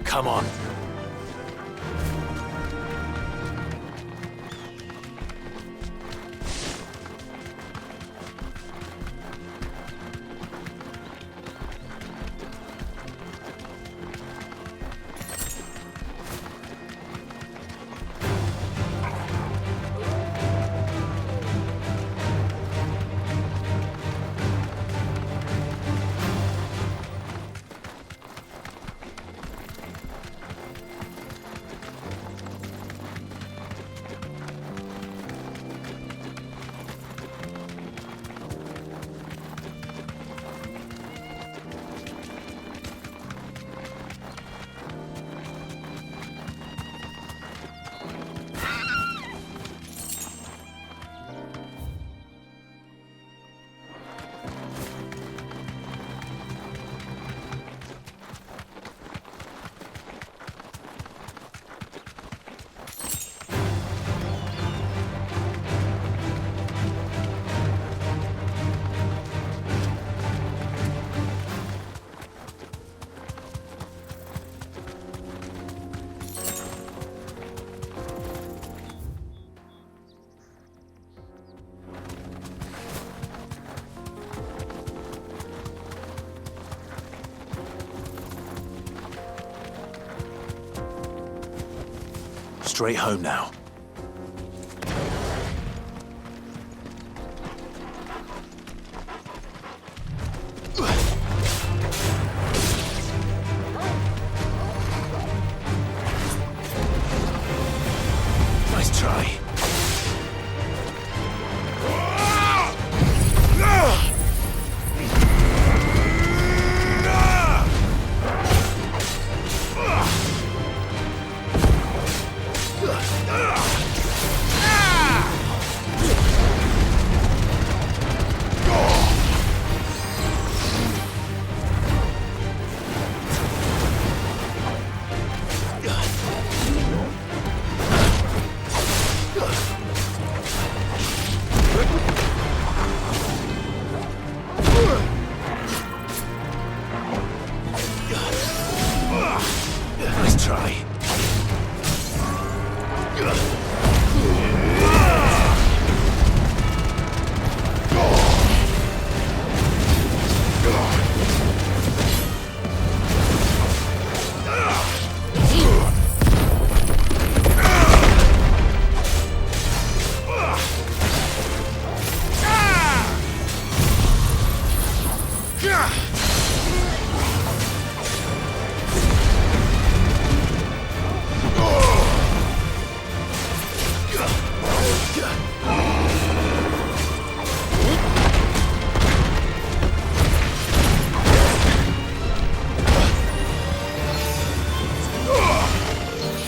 Come on. Straight home now. Nice try. Nice try.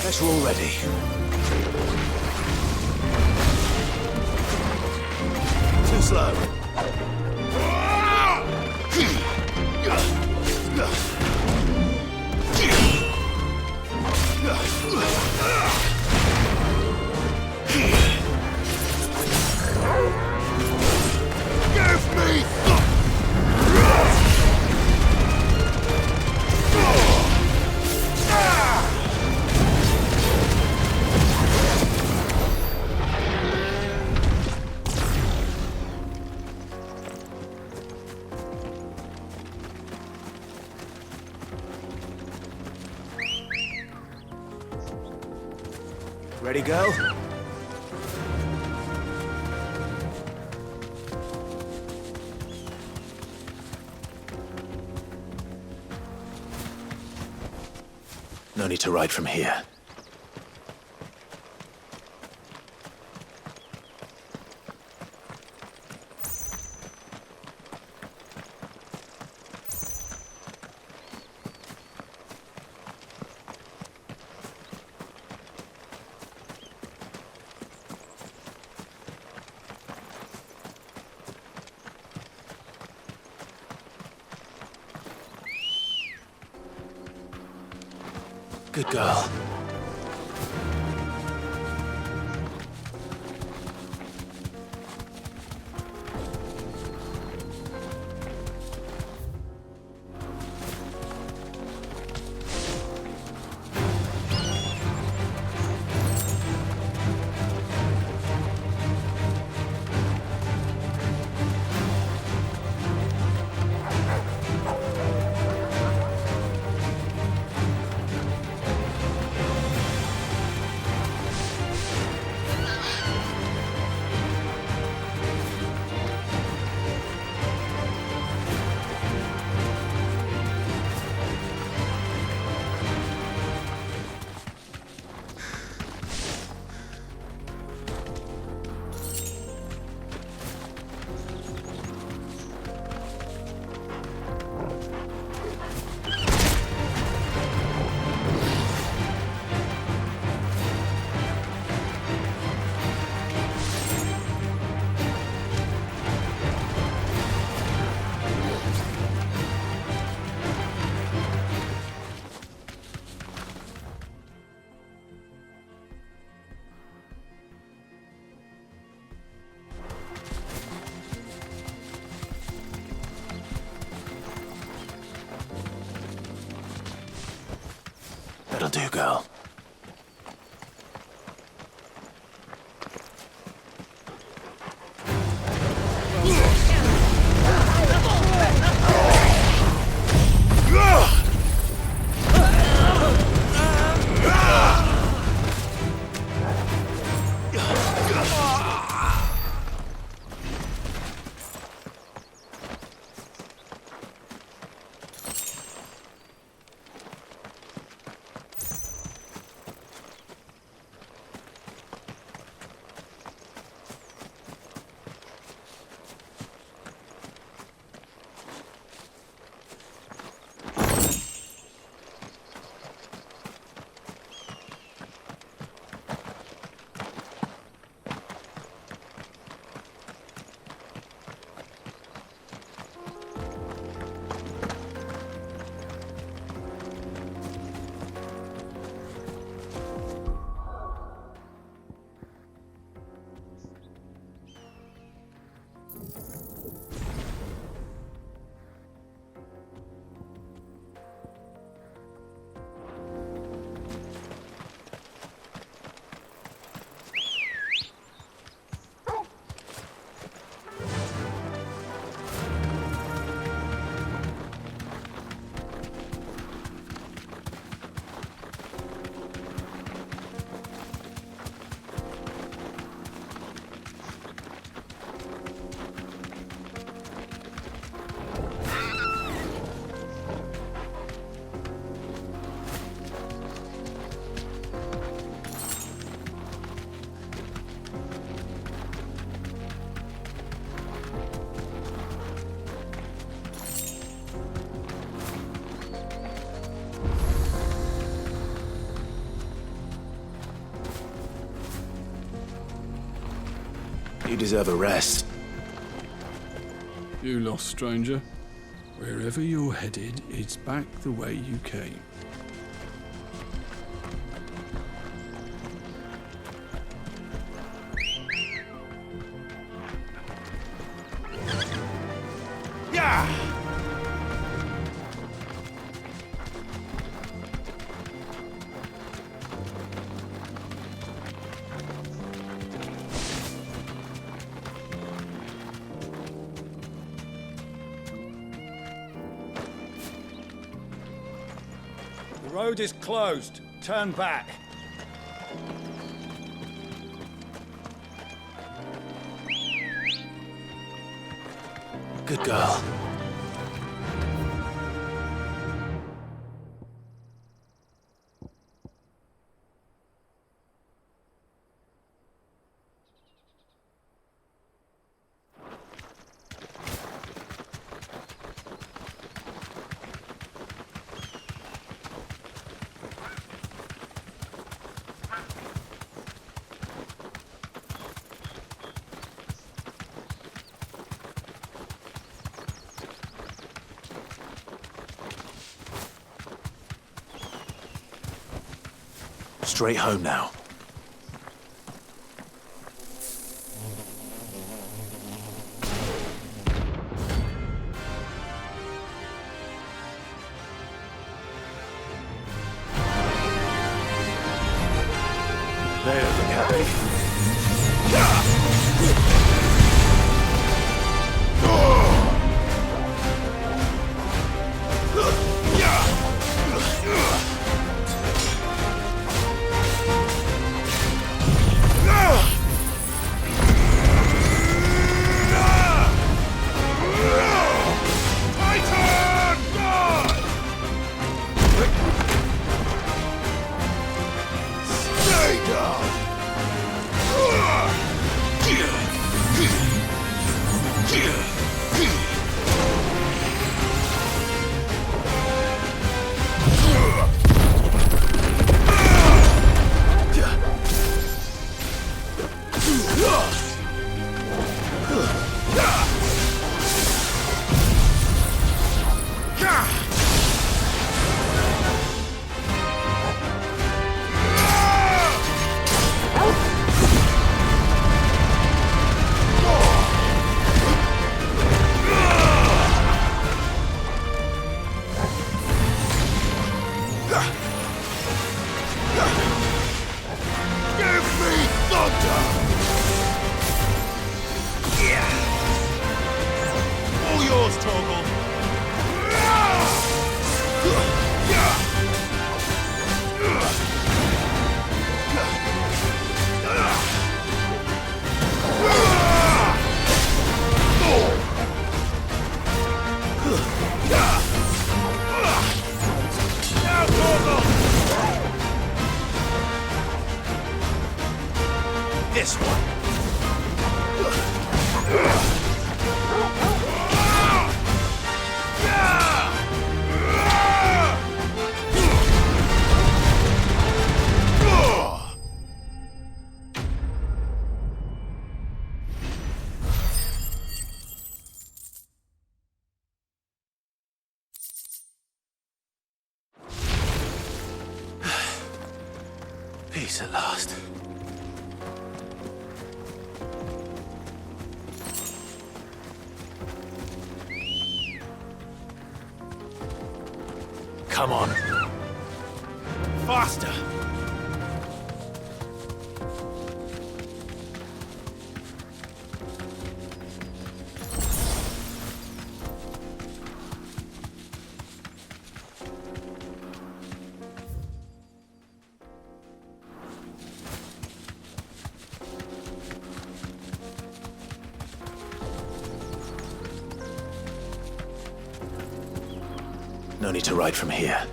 Guess we're all ready. Too slow. Give me! Ready, go? No need to ride from here. Good girl. That'll do, girl. You deserve a rest. You lost, stranger. Wherever you're headed, it's back the way you came. The road is closed. Turn back. Good girl. Straight home now. There's the cabin. This one. Peace at last. Come on. Faster! No need to ride from here.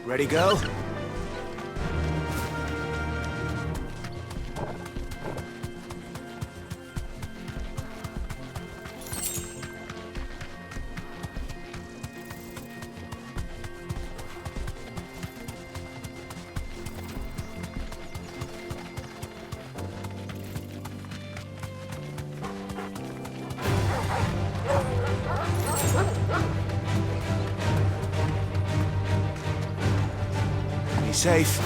Ready, go? Be safe.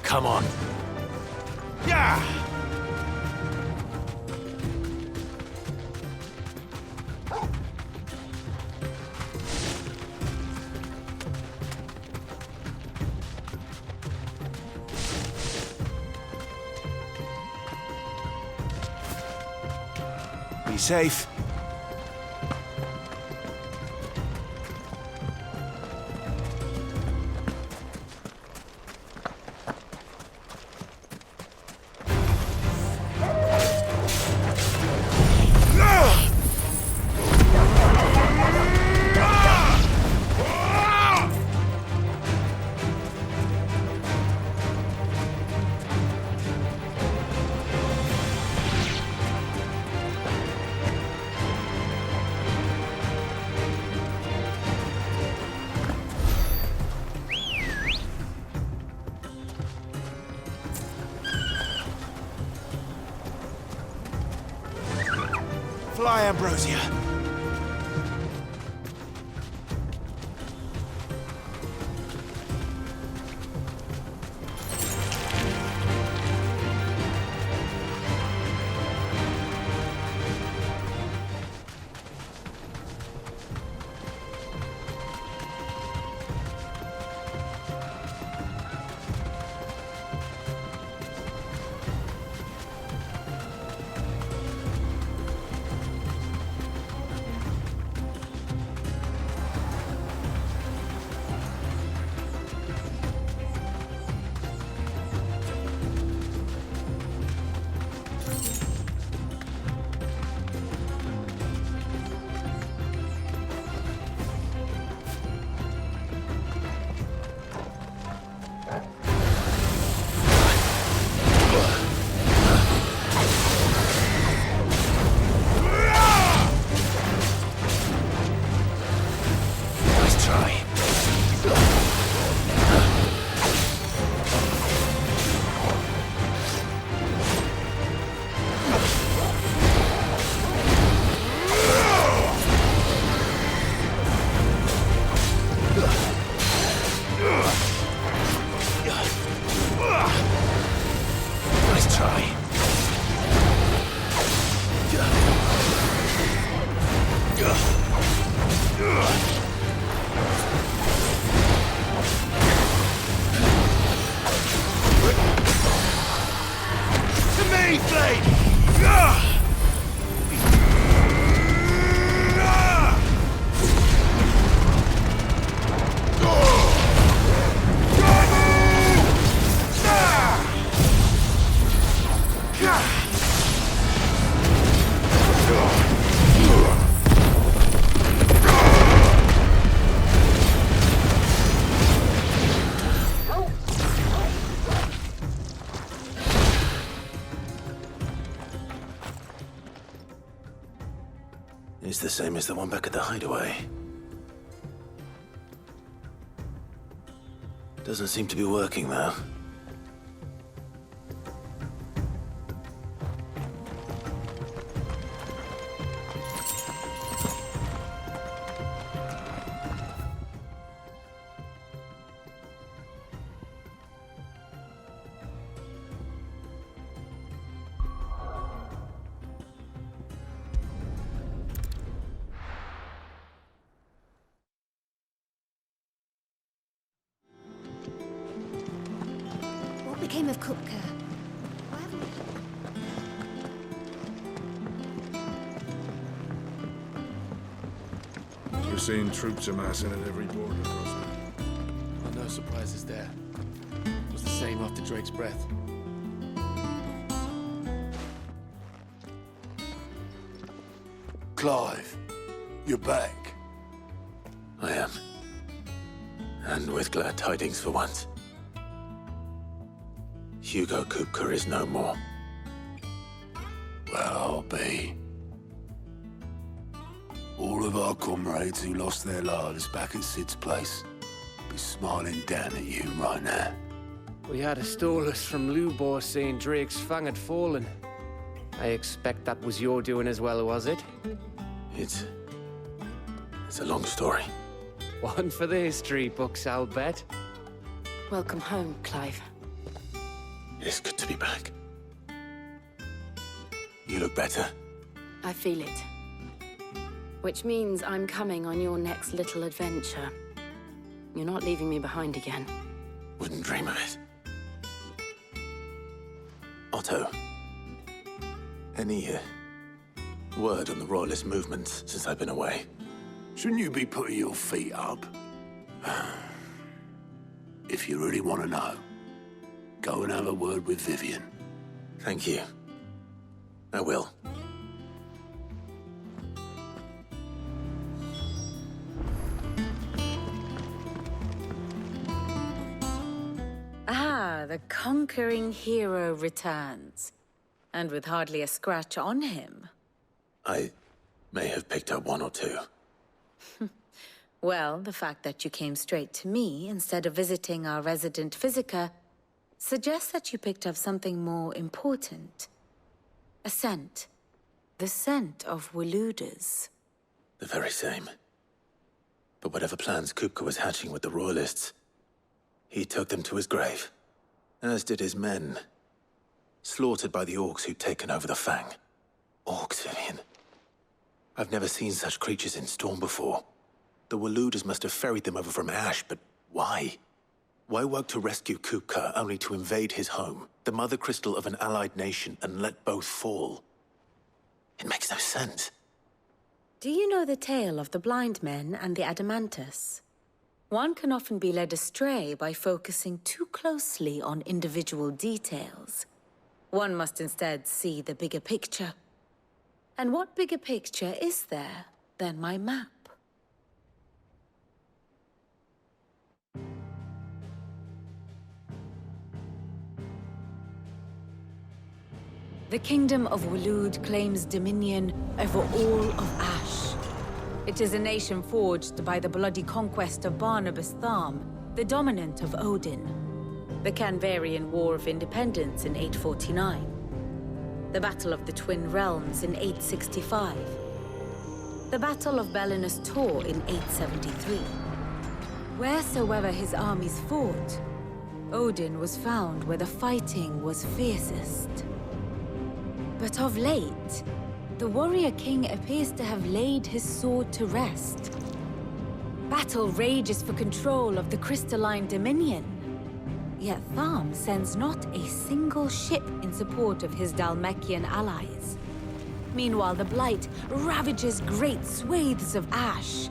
Come on. Yeah! Be safe. Fly, Ambrosia. It's the same as the one back at the hideaway. Doesn't seem to be working, though. What became of Kupka? We're seeing troops amassing at every border crossing. Oh, no surprises there. It was the same after Drake's breath. Clive, you're back. I am. And with glad tidings for once. Hugo Kupka is no more. Well, I'll be. All of our comrades who lost their lives back at Sid's place be smiling down at you right now. We had a stolus from Lubor saying Drake's fang had fallen. I expect that was your doing as well, was it? It's a long story. One for the history books, I'll bet. Welcome home, Clive. It's good to be back. You look better. I feel it. Which means I'm coming on your next little adventure. You're not leaving me behind again. Wouldn't dream of it. Otto, any word on the Royalist movements since I've been away? Shouldn't you be putting your feet up? If you really want to know, go and have a word with Vivian. Thank you. I will. Ah, the conquering hero returns. And with hardly a scratch on him. I may have picked up one or two. Well, the fact that you came straight to me instead of visiting our resident physiker suggests that you picked up something more important. A scent. The scent of Waludas. The very same. But whatever plans Kupka was hatching with the Royalists, he took them to his grave. As did his men. Slaughtered by the orcs who'd taken over the Fang. Orcs, Vivian. I've never seen such creatures in Storm before. The Waludas must have ferried them over from Ash, but why? Why work to rescue Kupka only to invade his home, the mother crystal of an allied nation, and let both fall? It makes no sense. Do you know the tale of the blind men and the Adamantus? One can often be led astray by focusing too closely on individual details. One must instead see the bigger picture. And what bigger picture is there than my map? The Kingdom of Waloed claims dominion over all of Ash. It is a nation forged by the bloody conquest of Barnabas Tharm, the dominant of Odin. The Canvarian War of Independence in 849. The Battle of the Twin Realms in 865. The Battle of Belinus Tor in 873. Wheresoever his armies fought, Odin was found where the fighting was fiercest. But of late, the warrior king appears to have laid his sword to rest. Battle rages for control of the crystalline dominion. Yet Tharm sends not a single ship in support of his Dhalmekian allies. Meanwhile, the Blight ravages great swathes of Ash.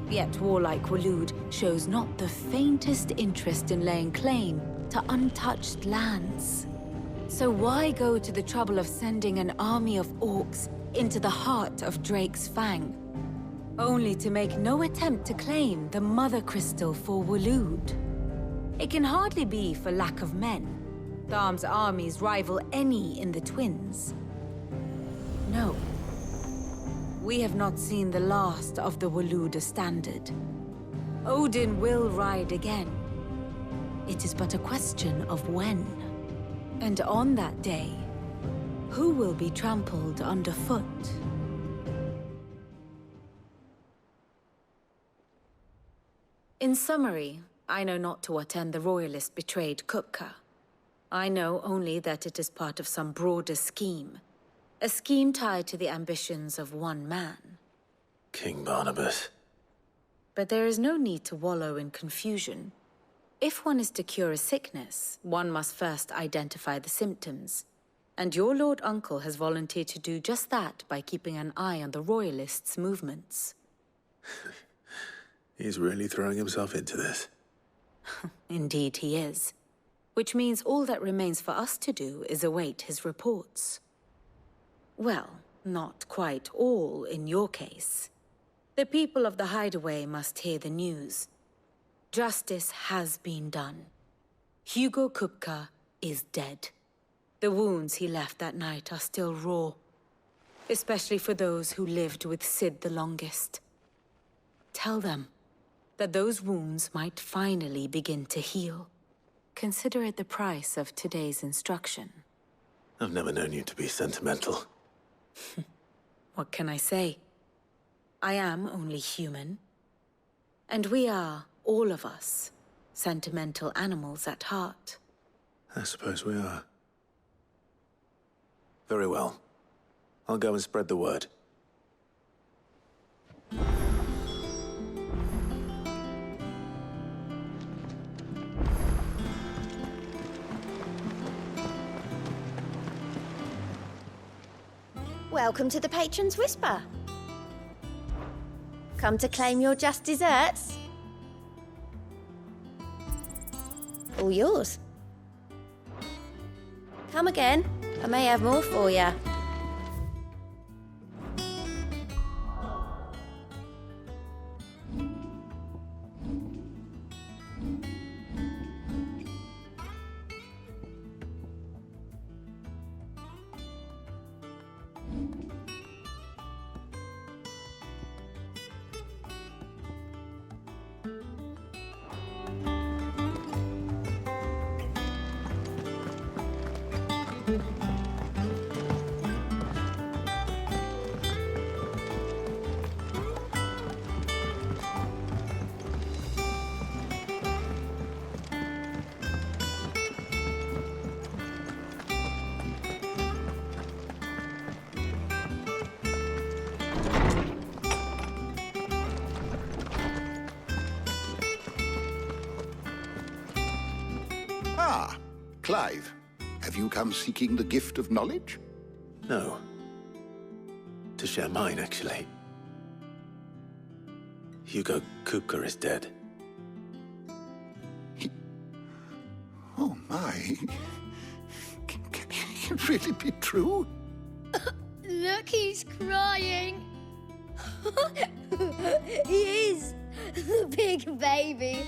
Yet warlike Waloed shows not the faintest interest in laying claim to untouched lands. So why go to the trouble of sending an army of orcs into the heart of Drake's Fang, only to make no attempt to claim the Mother Crystal for Waloed? It can hardly be for lack of men. Tharm's armies rival any in the Twins. No. We have not seen the last of the Waluda standard. Odin will ride again. It is but a question of when. And on that day, who will be trampled underfoot? In summary, I know not to what end the Royalist betrayed Kupka. I know only that it is part of some broader scheme. A scheme tied to the ambitions of one man. King Barnabas. But there is no need to wallow in confusion. If one is to cure a sickness, one must first identify the symptoms. And your Lord Uncle has volunteered to do just that by keeping an eye on the Royalists' movements. He's really throwing himself into this. Indeed he is. Which means all that remains for us to do is await his reports. Well, not quite all in your case. The people of the Hideaway must hear the news. Justice has been done. Hugo Kupka is dead. The wounds he left that night are still raw, especially for those who lived with Sid the longest. Tell them that those wounds might finally begin to heal. Consider it the price of today's instruction. I've never known you to be sentimental. What can I say? I am only human. And we are, all of us, sentimental animals at heart. I suppose we are. Very well. I'll go and spread the word. Welcome to the Patron's Whisper. Come to claim your just desserts? All yours. Come again. I may have more for you. Ah, Clive. Have you come seeking the gift of knowledge? No. To share mine, actually. Hugo Kupka is dead. Oh, my. Can it really be true? Look, he's crying. He is. The big baby.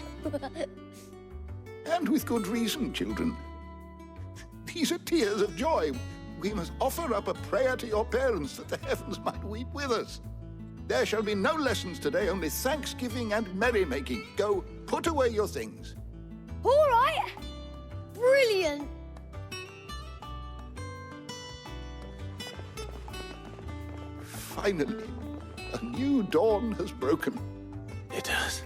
And with good reason, children. These are tears of joy. We must offer up a prayer to your parents that the heavens might weep with us. There shall be no lessons today, only thanksgiving and merrymaking. Go, put away your things. All right. Brilliant. Finally, a new dawn has broken. It has.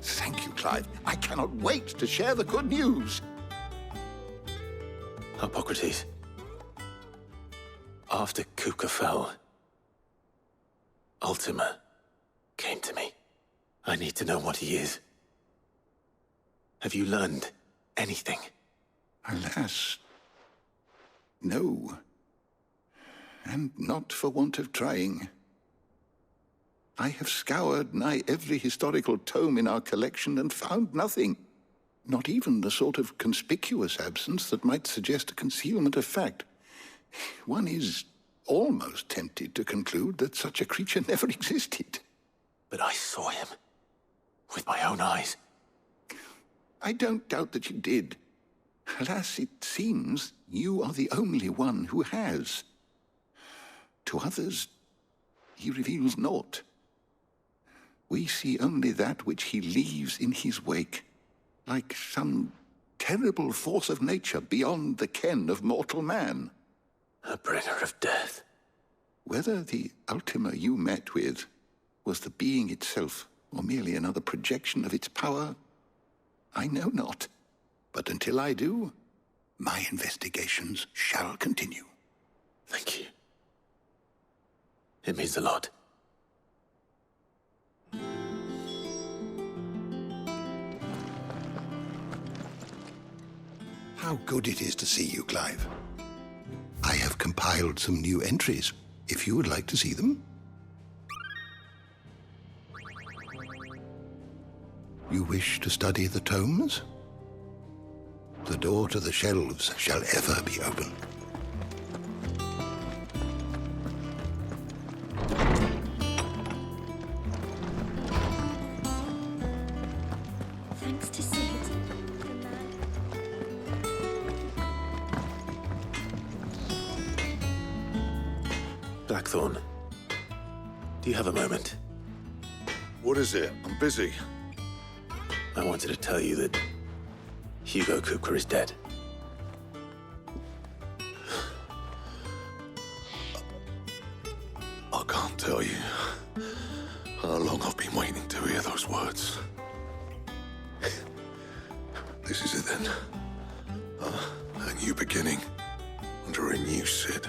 Thank you, Clive. I cannot wait to share the good news. Hippocrates. After Kupka fell, Ultima came to me. I need to know what he is. Have you learned anything? Alas, no. And not for want of trying. I have scoured nigh every historical tome in our collection and found nothing. Not even the sort of conspicuous absence that might suggest a concealment of fact. One is almost tempted to conclude that such a creature never existed. But I saw him. With my own eyes. I don't doubt that you did. Alas, it seems you are the only one who has. To others, he reveals naught. We see only that which he leaves in his wake, like some terrible force of nature beyond the ken of mortal man. A bringer of death. Whether the Ultima you met with was the being itself, or merely another projection of its power, I know not. But until I do, my investigations shall continue. Thank you. It means a lot. How good it is to see you, Clive. I have compiled some new entries, if you would like to see them. You wish to study the tomes? The door to the shelves shall ever be open. Thanks to Sid. Blackthorn. Do you have a moment? What is it? I'm busy. I wanted to tell you that Hugo Kupka is dead. I can't tell you how long I've been waiting to hear those words. This is it then. A new beginning. Under a new Cid.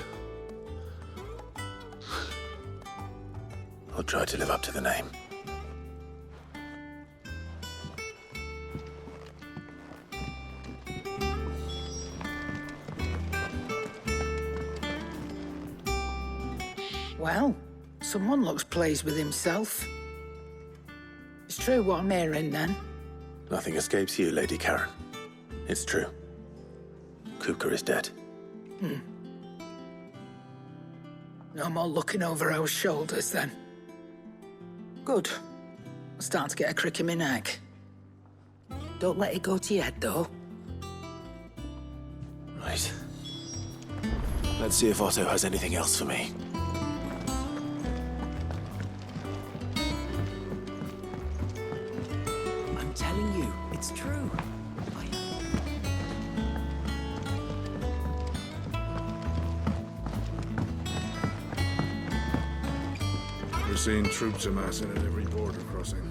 I'll try to live up to the name. Well, someone looks pleased with himself. It's true what I'm hearing, then. Nothing escapes you, Lady Karen. It's true. Kupka is dead. No more looking over our shoulders, then. Good. I'm starting to get a crick in my neck. Don't let it go to your head, though. Right. Let's see if Otto has anything else for me. I'm telling you, it's true. We're seeing troops amassing at every border crossing.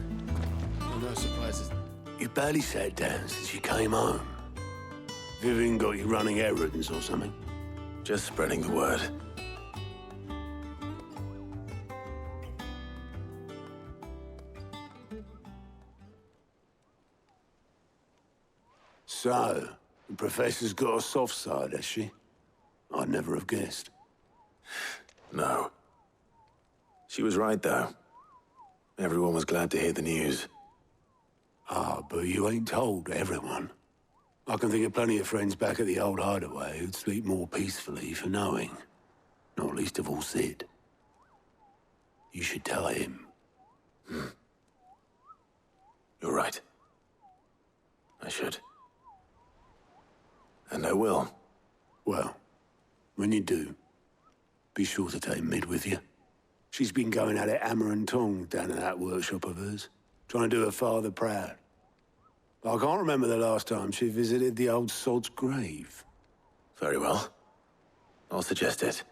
No surprises. You barely sat down since you came home. Vivian got you running errands or something? Just spreading the word. So, the Professor's got a soft side, has she? I'd never have guessed. No. She was right, though. Everyone was glad to hear the news. Ah, but you ain't told everyone. I can think of plenty of friends back at the old hideaway who'd sleep more peacefully for knowing. Not least of all Cid. You should tell him. You're right. I should. And I will. Well, when you do, be sure to take Mid with you. She's been going at it hammer and tongs down at that workshop of hers, trying to do her father proud. But I can't remember the last time she visited the old sod's grave. Very well. I'll suggest it.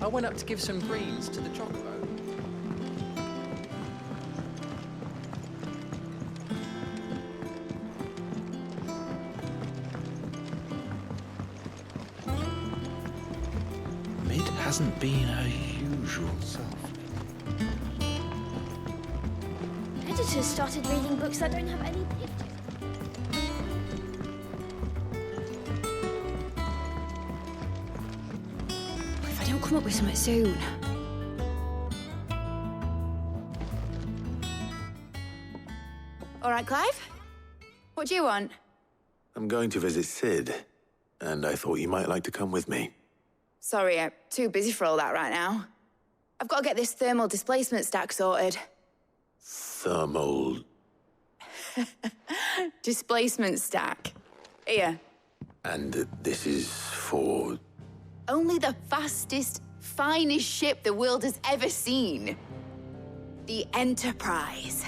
I went up to give some greens to the chocobo. Mid hasn't been her usual self. Editors started reading books that don't have any pictures. Come up with something soon. All right, Clive? What do you want? I'm going to visit Cid, and I thought you might like to come with me. Sorry, I'm too busy for all that right now. I've got to get this thermal displacement stack sorted. Thermal... Displacement stack. Here. And this is for... Only the fastest, finest ship the world has ever seen. The Enterprise.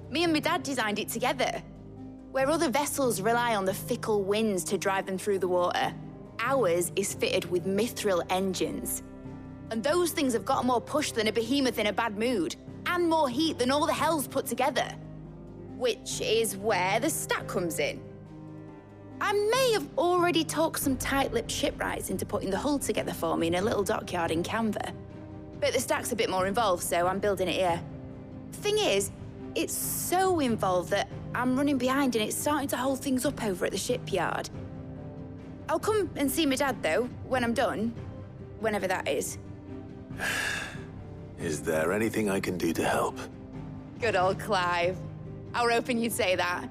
Me and my dad designed it together. Where other vessels rely on the fickle winds to drive them through the water, ours is fitted with mithril engines. And those things have got more push than a behemoth in a bad mood, and more heat than all the hells put together. Which is where the stack comes in. I may have already talked some tight-lipped shipwrights into putting the hull together for me in a little dockyard in Canva. But the stack's a bit more involved, so I'm building it here. Thing is, it's so involved that I'm running behind and it's starting to hold things up over at the shipyard. I'll come and see my dad, though, when I'm done. Whenever that is. Is there anything I can do to help? Good old Clive. I were hoping you'd say that.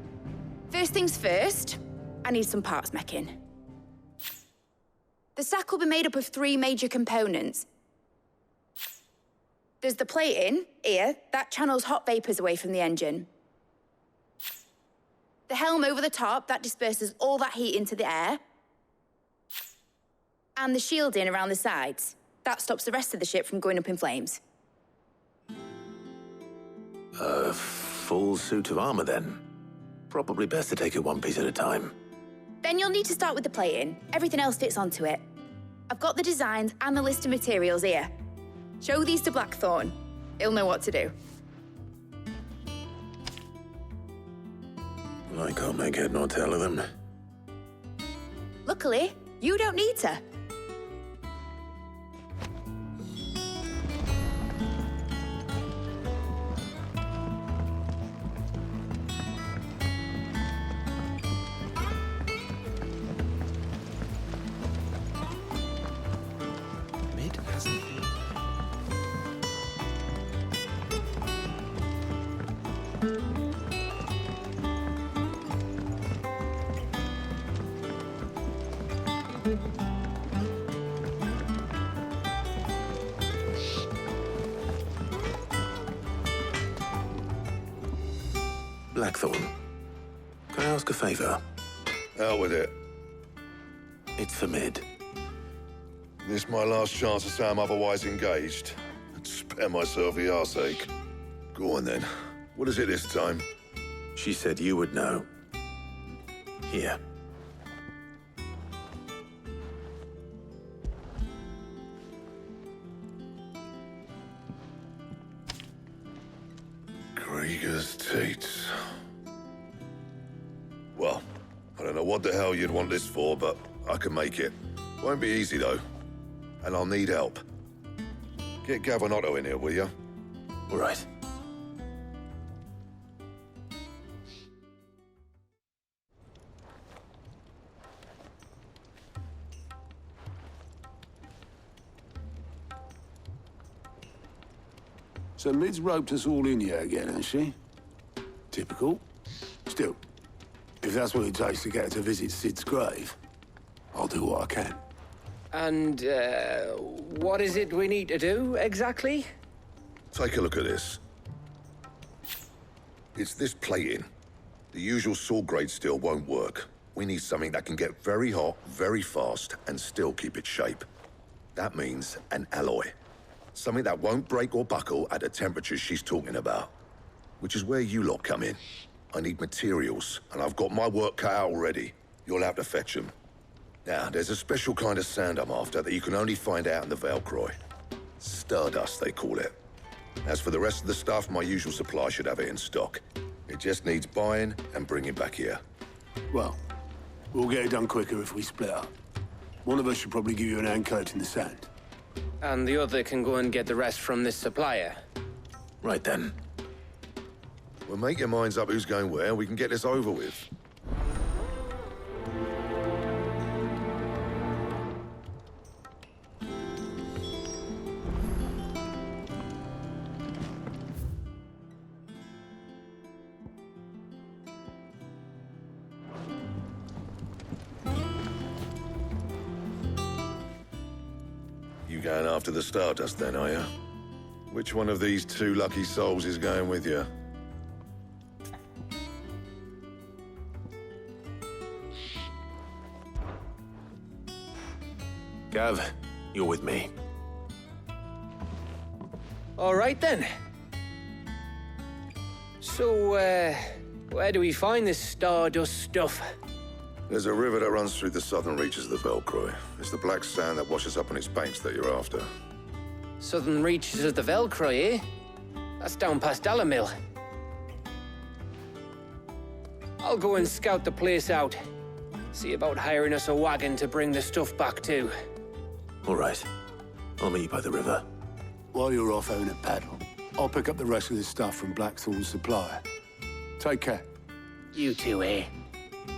First things first, I need some parts meching. The stack will be made up of 3 major components. There's the plating, here, that channels hot vapours away from the engine. The helm over the top, that disperses all that heat into the air. And the shielding around the sides. That stops the rest of the ship from going up in flames. A full suit of armor, then. Probably best to take it one piece at a time. Then you'll need to start with the plating. Everything else fits onto it. I've got the designs and the list of materials here. Show these to Blackthorn. He'll know what to do. I can't make head nor tail of them. Luckily, you don't need to. Mid hasn't been. Blackthorn, can I ask a favor? Out with it. It's for Mid. This my last chance to say I'm otherwise engaged. I'd spare myself the arseache. Go on then. What is it this time? She said you would know. Here. Krieger's teats. Well, I don't know what the hell you'd want this for, but I can make it. Won't be easy, though. And I'll need help. Get Gavin-Otto in here, will you? All right. So Mid's roped us all in here again, has she? Typical. Still, if that's what it takes to get her to visit Sid's grave, I'll do what I can. And, what is it we need to do, exactly? Take a look at this. It's this plating. The usual saw grade steel won't work. We need something that can get very hot, very fast, and still keep its shape. That means an alloy. Something that won't break or buckle at the temperatures she's talking about. Which is where you lot come in. I need materials, and I've got my work cut out already. You'll have to fetch them. Now, there's a special kind of sand I'm after that you can only find out in the Velcroy. Stardust, they call it. As for the rest of the stuff, my usual supply should have it in stock. It just needs buying and bringing back here. Well, we'll get it done quicker if we split up. One of us should probably give you an hand coat in the sand. And the other can go and get the rest from this supplier. Right then. Well, make your minds up who's going where, and we can get this over with. You going after the Stardust then, are you? Which one of these two lucky souls is going with you? Gav, you're with me. All right, then. So, where do we find this Stardust stuff? There's a river that runs through the southern reaches of the Velcroy. It's the black sand that washes up on its banks that you're after. Southern reaches of the Velcroy, eh? That's down past Dalamil. I'll go and scout the place out. See about hiring us a wagon to bring the stuff back to. All right. I'll meet you by the river. While you're off having a paddle, I'll pick up the rest of this stuff from Blackthorn's supplier. Take care. You two, eh?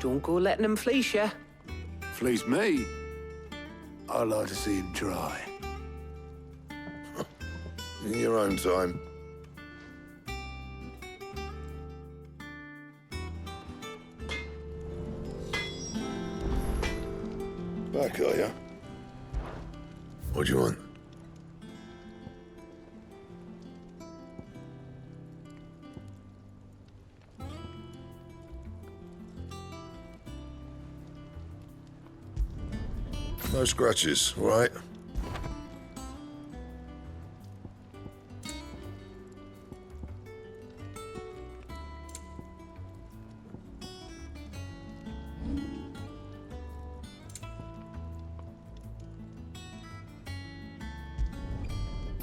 Don't go letting them fleece you. Fleece me? I'd like to see him try. In your own time. Back, are you? What do you want? No scratches, right?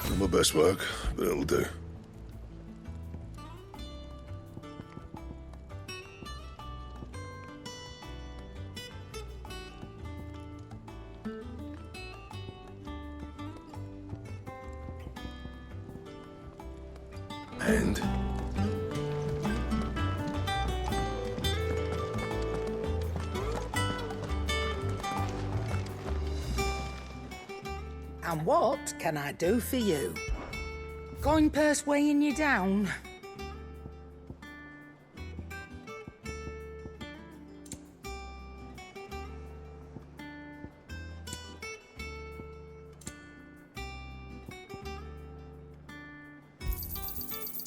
Not my best work, but it'll do. And And what can I do for you? Coin purse weighing you down?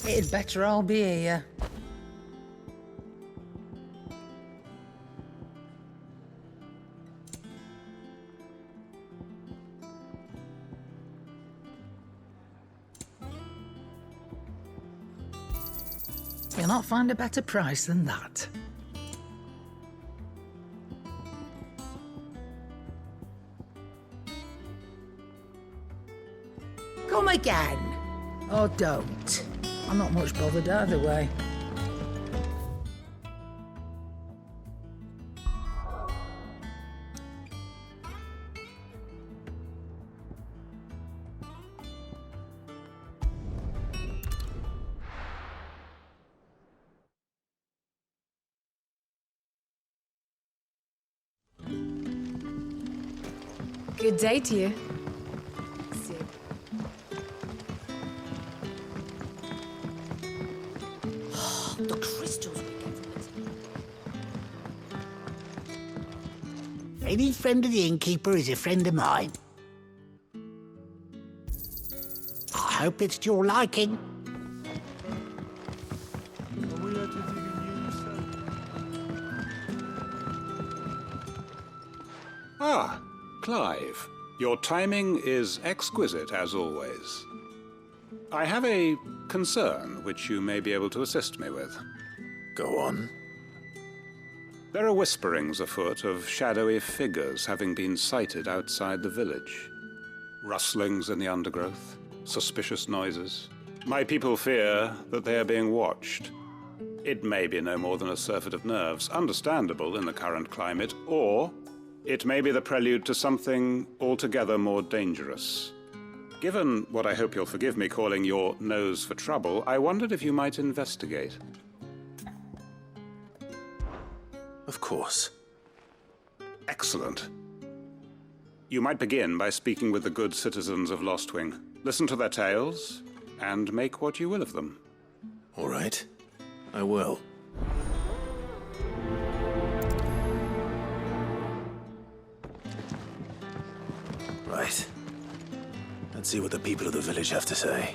It'd better all be here. You'll not find a better price than that. Come again. Or don't. I'm not much bothered either way. Good day to you. The crystals we get from it. Any friend of the innkeeper is a friend of mine. I hope it's to your liking. Ah, Clive. Your timing is exquisite, as always. I have a concern which you may be able to assist me with. Go on. There are whisperings afoot of shadowy figures having been sighted outside the village. Rustlings in the undergrowth, suspicious noises. My people fear that they are being watched. It may be no more than a surfeit of nerves, understandable in the current climate, or it may be the prelude to something altogether more dangerous. Given what I hope you'll forgive me calling your nose for trouble, I wondered if you might investigate. Of course. Excellent. You might begin by speaking with the good citizens of Lostwing. Listen to their tales, and make what you will of them. All right. I will. Right. Let's see what the people of the village have to say.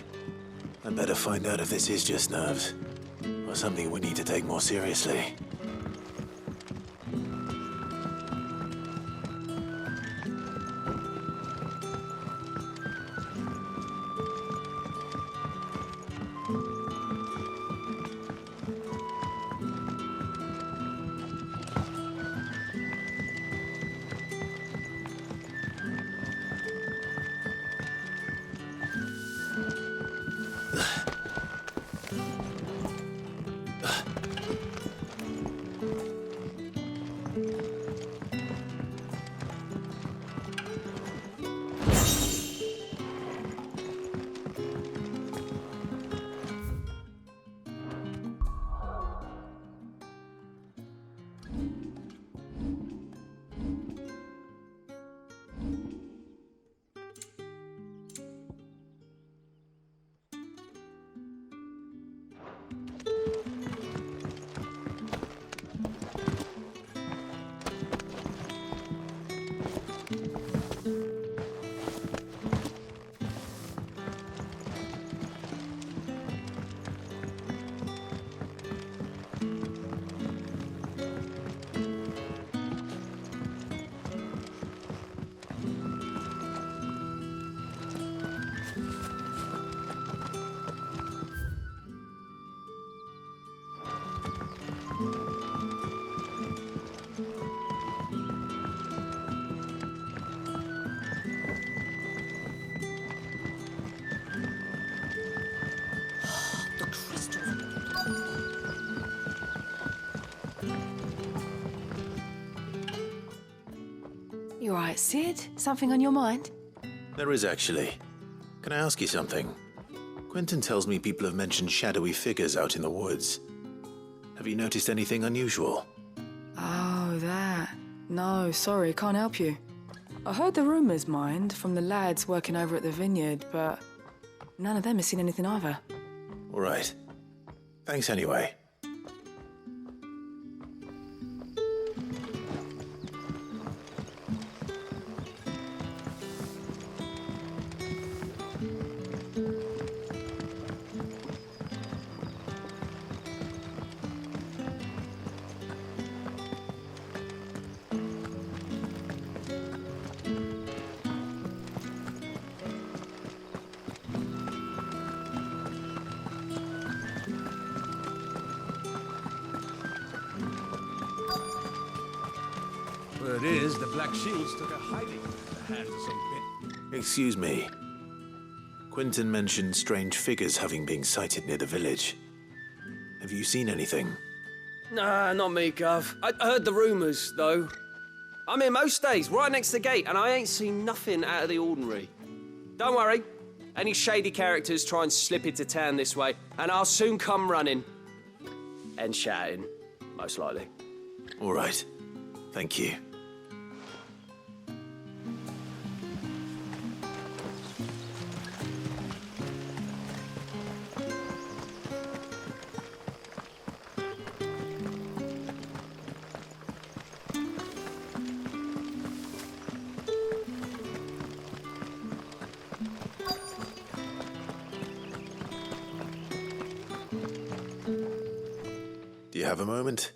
I'd better find out if this is just nerves, or something we need to take more seriously. You all right, Sid? Something on your mind? There is actually. Can I ask you something? Quentin tells me people have mentioned shadowy figures out in the woods. Have you noticed anything unusual? Oh, that. No, sorry, can't help you. I heard the rumours, mind, from the lads working over at the vineyard, but none of them has seen anything either. All right. Thanks anyway. Word is, the Black Shields took a hiding at the hands of some bit. Excuse me. Quentin mentioned strange figures having been sighted near the village. Have you seen anything? Nah, not me, Gov. I heard the rumours, though. I'm here most days, right next to the gate, and I ain't seen nothing out of the ordinary. Don't worry. Any shady characters try and slip into town this way, and I'll soon come running. And shouting, most likely. All right. Thank you. Do you have a moment?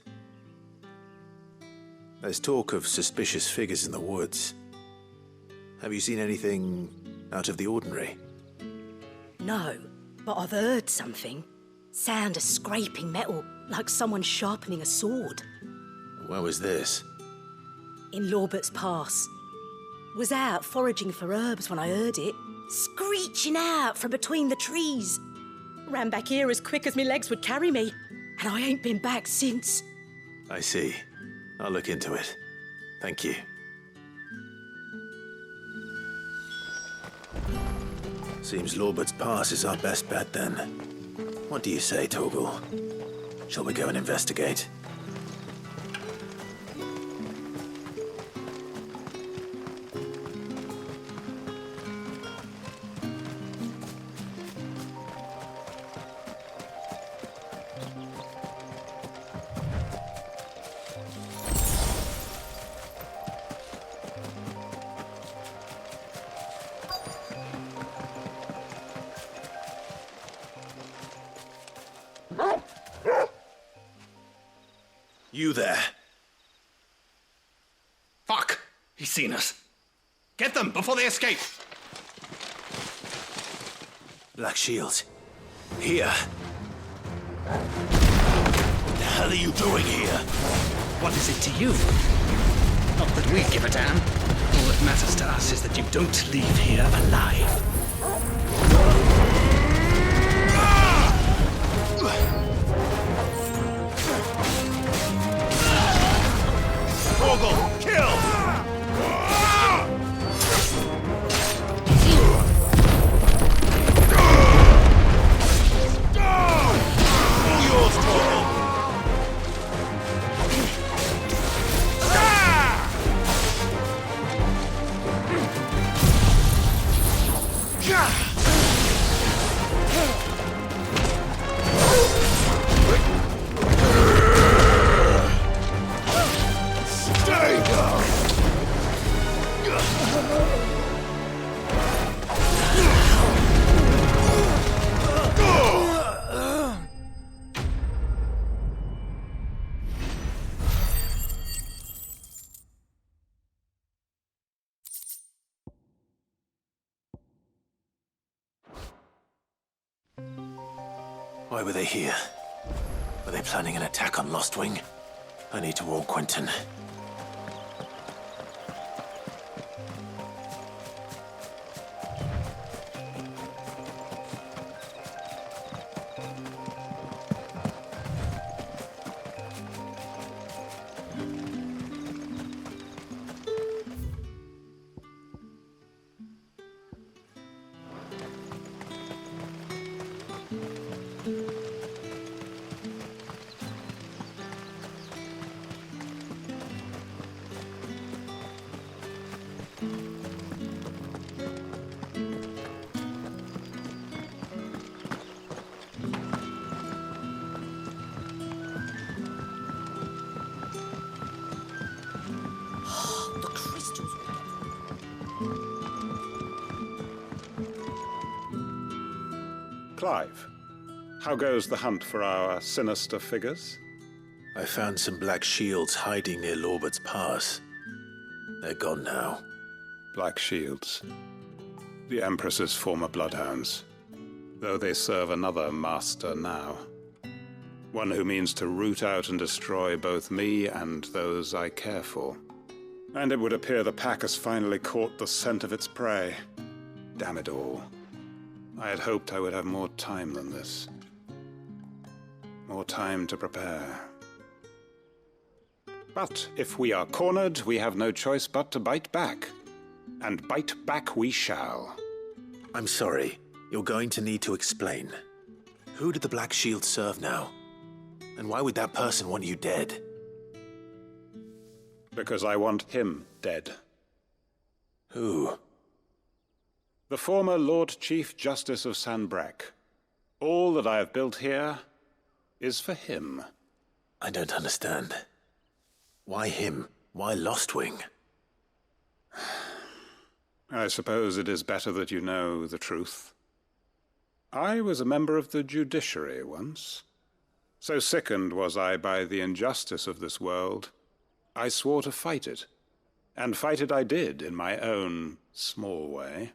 There's talk of suspicious figures in the woods. Have you seen anything out of the ordinary? No, but I've heard something. Sound of scraping metal, like someone sharpening a sword. Where was this? In Lorbert's Pass. Was out foraging for herbs when I heard it, screeching out from between the trees. Ran back here as quick as my legs would carry me, and I ain't been back since. I see. I'll look into it. Thank you. Seems Lorbert's Pass is our best bet then. What do you say, Torgal? Shall we go and investigate? You there. Fuck! He's seen us. Get them before they escape! Black Shields. Here. What the hell are you doing here? What is it to you? Not that we give a damn. All that matters to us is that you don't leave here alive. Torgal, kill! Yours, Torgal! Why were they here? Were they planning an attack on Lostwing? I need to warn Quentin. The crystals. Clive, how goes the hunt for our sinister figures? I found some black shields hiding near Lorbert's Pass. They're gone now. Black Shields. The Empress's former bloodhounds, though they serve another master now. One who means to root out and destroy both me and those I care for. And it would appear the pack has finally caught the scent of its prey. Damn it all. I had hoped I would have more time than this. More time to prepare. But if we are cornered, we have no choice but to bite back. And bite back we shall. I'm sorry. You're going to need to explain. Who did the Black Shield serve now? And why would that person want you dead? Because I want him dead. Who? The former Lord Chief Justice of Sanbreque. All that I have built here is for him. I don't understand. Why him? Why Lostwing? I suppose it is better that you know the truth. I was a member of the judiciary once. So sickened was I by the injustice of this world, I swore to fight it. And fight it I did, in my own small way.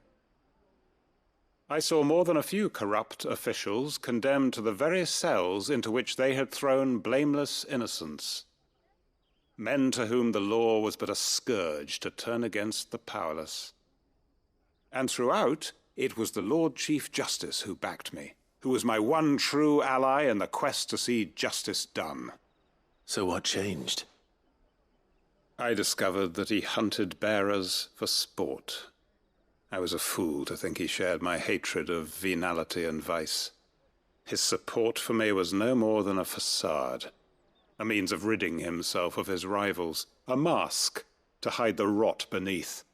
I saw more than a few corrupt officials condemned to the very cells into which they had thrown blameless innocents. Men to whom the law was but a scourge to turn against the powerless. And throughout, it was the Lord Chief Justice who backed me, who was my one true ally in the quest to see justice done. So what changed? I discovered that he hunted bearers for sport. I was a fool to think he shared my hatred of venality and vice. His support for me was no more than a facade, a means of ridding himself of his rivals, a mask to hide the rot beneath.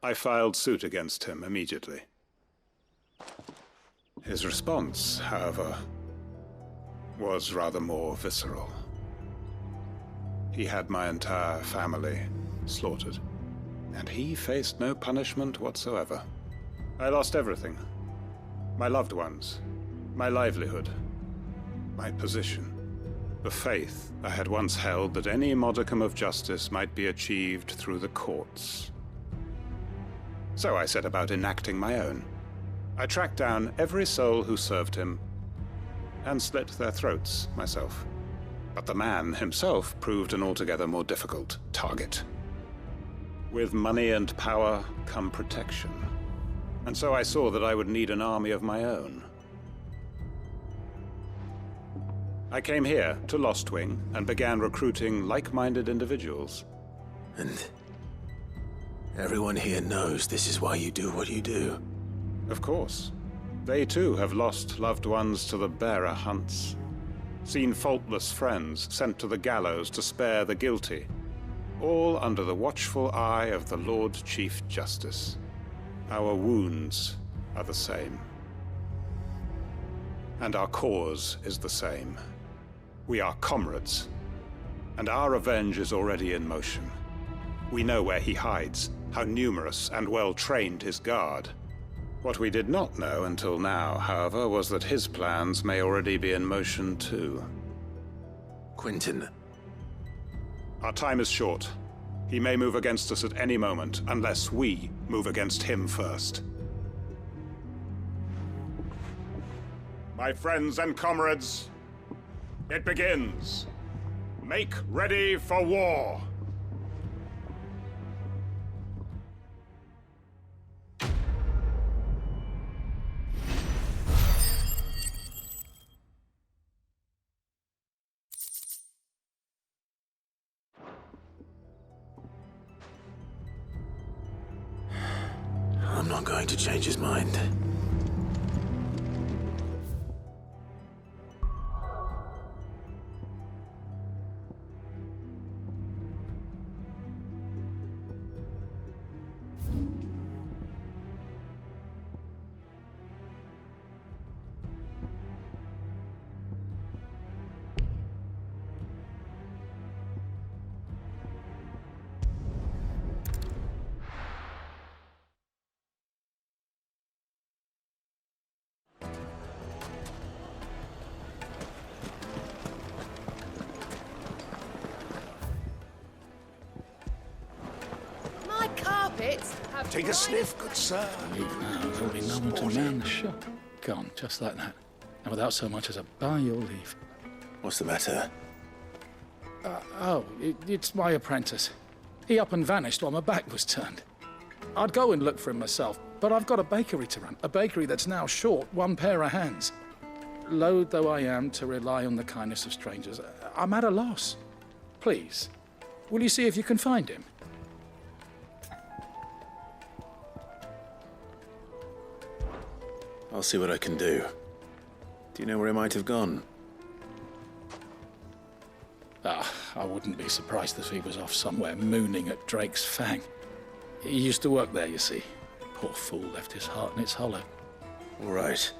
I filed suit against him immediately. His response, however, was rather more visceral. He had my entire family slaughtered, and he faced no punishment whatsoever. I lost everything. My loved ones, my livelihood, my position, the faith I had once held that any modicum of justice might be achieved through the courts. So I set about enacting my own. I tracked down every soul who served him, and slit their throats myself. But the man himself proved an altogether more difficult target. With money and power come protection. And so I saw that I would need an army of my own. I came here to Lostwing and began recruiting like-minded individuals. And everyone here knows this is why you do what you do. Of course. They too have lost loved ones to the bearer hunts. Seen faultless friends sent to the gallows to spare the guilty. All under the watchful eye of the Lord Chief Justice. Our wounds are the same. And our cause is the same. We are comrades. And our revenge is already in motion. We know where he hides, how numerous and well-trained his guard. What we did not know until now, however, was that his plans may already be in motion too. Quentin. Our time is short. He may move against us at any moment, unless we move against him first. My friends and comrades, it begins. Make ready for war. I'm not going to change his mind. Take a sniff, good sir. Now there'll be no one to man the shop. Gone, just like that. And without so much as a by your leave. What's the matter? It's my apprentice. He up and vanished while my back was turned. I'd go and look for him myself, but I've got a bakery to run. A bakery that's now short one pair of hands. Loath though I am to rely on the kindness of strangers, I'm at a loss. Please, will you see if you can find him? I'll see what I can do. Do you know where he might have gone? I wouldn't be surprised if he was off somewhere mooning at Drake's Fang. He used to work there, you see. Poor fool left his heart in its hollow. All right.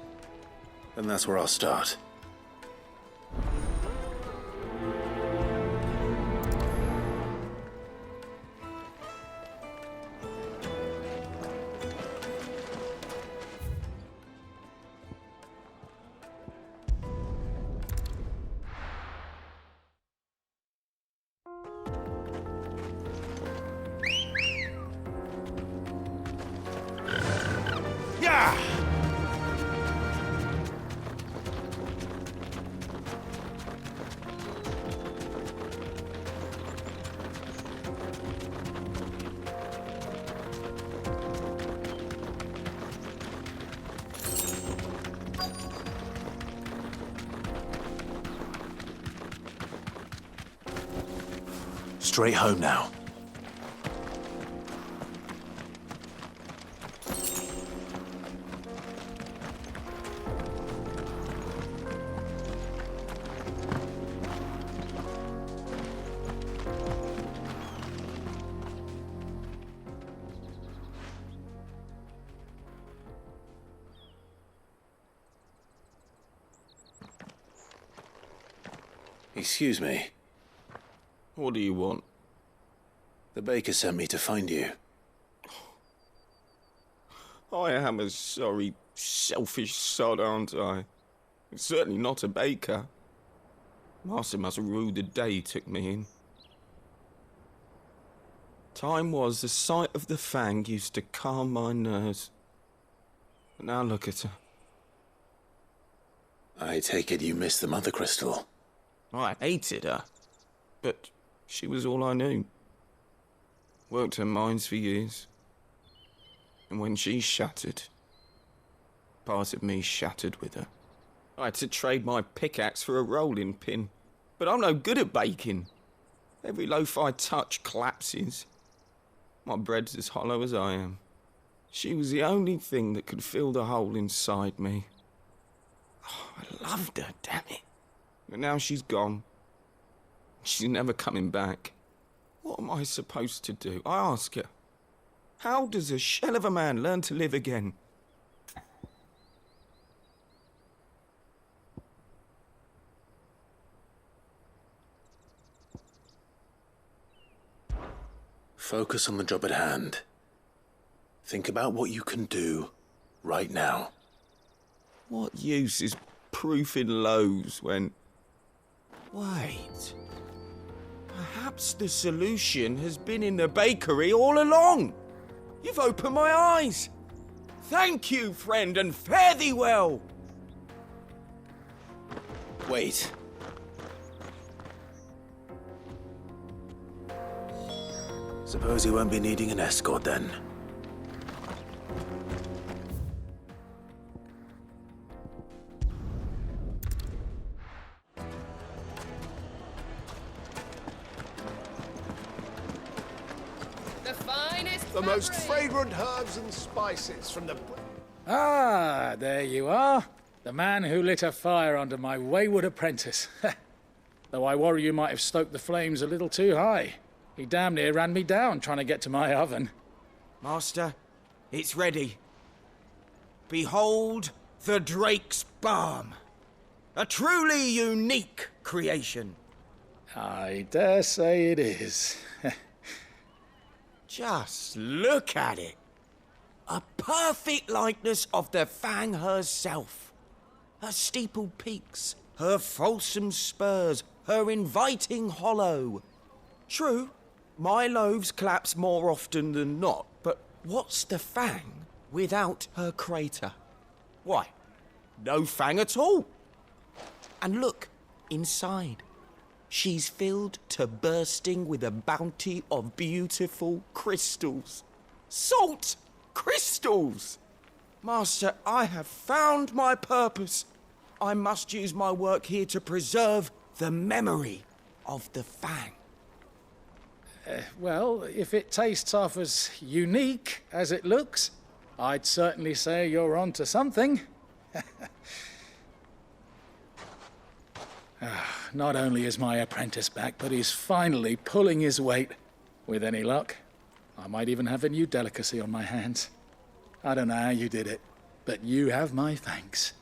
Then that's where I'll start. Straight home now. Excuse me. What do you want? The baker sent me to find you. I am a sorry, selfish sod, aren't I? Certainly not a baker. Master must have ruled the day he took me in. Time was the sight of the Fang used to calm my nerves. But now look at her. I take it you missed the Mother Crystal. I hated her, but she was all I knew. Worked her mines for years. And when she shattered, part of me shattered with her. I had to trade my pickaxe for a rolling pin, but I'm no good at baking. Every loaf I touch collapses. My bread's as hollow as I am. She was the only thing that could fill the hole inside me. Oh, I loved her, damn it. But now she's gone. She's never coming back. What am I supposed to do? I ask her. How does a shell of a man learn to live again? Focus on the job at hand. Think about what you can do right now. What use is proofing loaves when... Wait. Perhaps the solution has been in the bakery all along. You've opened my eyes. Thank you, friend, and fare thee well. Wait. Suppose you won't be needing an escort then. The most fragrant herbs and spices from the... Ah, there you are. The man who lit a fire under my wayward apprentice. Though I worry you might have stoked the flames a little too high. He damn near ran me down trying to get to my oven. Master, it's ready. Behold the Drake's Balm. A truly unique creation. I dare say it is. Just look at it. A perfect likeness of the Fang herself. Her steepled peaks, her fulsome spurs, her inviting hollow. True, my loaves collapse more often than not, but What's the Fang without her crater? Why, no Fang at all. And look, inside. She's filled to bursting with a bounty of beautiful crystals. Salt crystals! Master, I have found my purpose. I must use my work here to preserve the memory of the Fang. Well, if it tastes half as unique as it looks, I'd certainly say you're onto something. Not only is my apprentice back, but he's finally pulling his weight. With any luck, I might even have a new delicacy on my hands. I don't know how you did it, but you have my thanks.